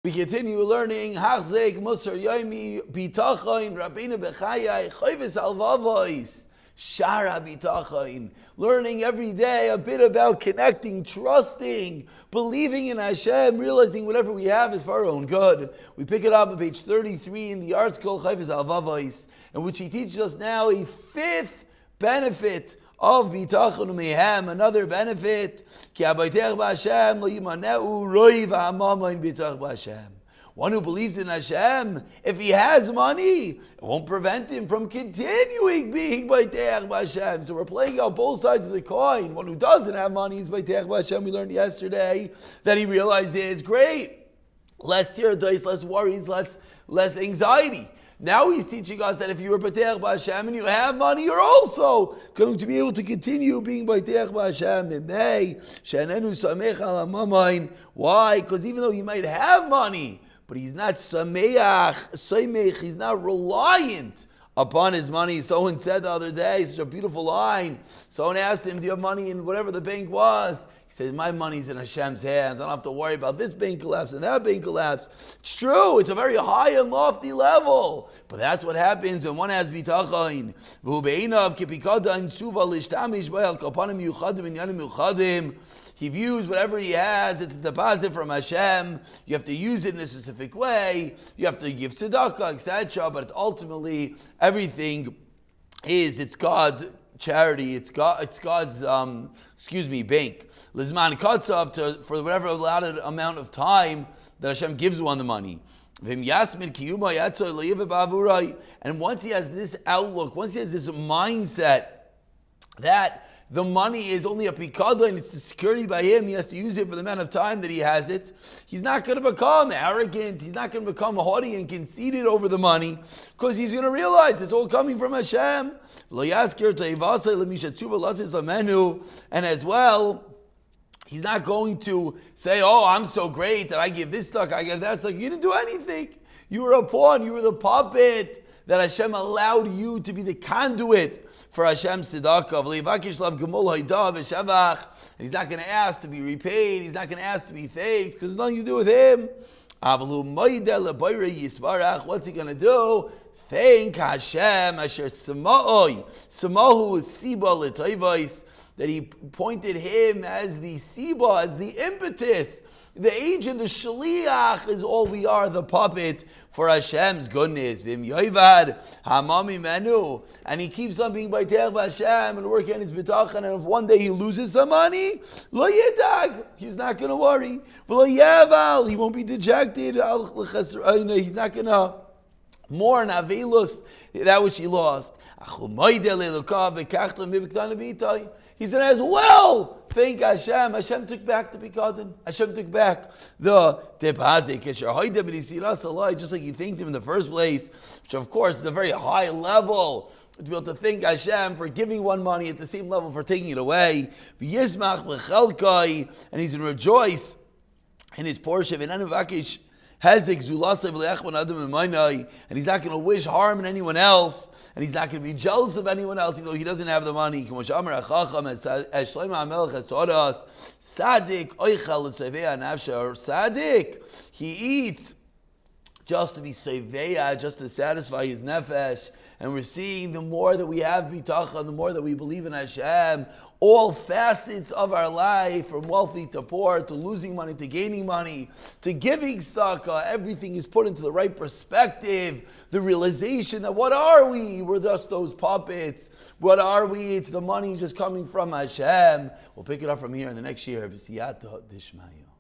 We continue learning Hachzek Musar Yomi Bitachon Rabbeinu Bechayai Chovos Halevavos Sha'ar HaBitachon. Learning every day a bit about connecting, trusting, believing in Hashem, realizing whatever we have is for our own good. We pick it up on page 33 in the Artscroll Chovos Halevavos, in which he teaches us now a fifth benefit of bitachon u'mehem, another benefit. Ki habayteach b'Hashem lo yimaneu roi v'hamamayim bitach b'Hashem. One who believes in Hashem, if he has money, it won't prevent him from continuing being bayteach b'Hashem. So we're playing out both sides of the coin. One who doesn't have money is bayteach b'Hashem. We learned yesterday that he realizes, great, less tirdos, less worries, less anxiety. Now he's teaching us that if you are B'Teach B'Hashem and you have money, you're also going to be able to continue being B'Teach B'Hashem. Why? Because even though you might have money, but he's not sameach, he's not reliant upon his money. Someone said the other day, such a beautiful line. Someone asked him, do you have money in whatever the bank was? He said, my money's in Hashem's hands. I don't have to worry about this bank collapse and that bank collapse. It's true. It's a very high and lofty level. But that's what happens when one has bitachon. He views whatever he has, it's a deposit from Hashem. You have to use it in a specific way. You have to give tzedakah, etc. But ultimately, everything it's God's charity. It's God's bank. Lizman katzav, for whatever allotted amount of time that Hashem gives you on the money. And once he has this outlook, once he has this mindset that the money is only a pikadon and it's the security by him, he has to use it for the amount of time that he has it, he's not going to become arrogant, he's not going to become haughty and conceited over the money, because he's going to realize it's all coming from Hashem. And as well, he's not going to say, oh, I'm so great that I give this stuff, I give that stuff. You didn't do anything. You were a pawn, you were the puppet that Hashem allowed you to be the conduit for Hashem's tzedakah. And he's not going to ask to be repaid. He's not going to ask to be thanked because it's nothing to do with him. What's he going to do? Thank Hashem. Asher Samahu Siba L'Toivos, that he pointed him as the Siba, as the impetus. The agent, the shaliach, is all we are, the puppet for Hashem's goodness. And he keeps on being B'Teach B'Hashem and working on his bitachon. And if one day he loses some money, lo yidag, he's not going to worry. He won't be dejected. He's not going to mourn avelus, that which he lost. He said, as well, thank Hashem. Hashem took back the pikadon. Hashem took back the deposit. Just like he thanked him in the first place, which of course is a very high level, to be able to thank Hashem for giving one money at the same level for taking it away. And he's going to rejoice in his portion. And he's not going to wish harm on anyone else, and he's not going to be jealous of anyone else, even though he doesn't have the money. As Shlomo HaMelech has taught us, Tzaddik, he eats just to be seveya, just to satisfy his nefesh. And we're seeing the more that we have bitachon, the more that we believe in Hashem, all facets of our life, from wealthy to poor, to losing money, to gaining money, to giving tzedakah, everything is put into the right perspective. The realization that what are we? We're just those puppets. What are we? It's the money just coming from Hashem. We'll pick it up from here in the next year. B'siyata d'ishmaya.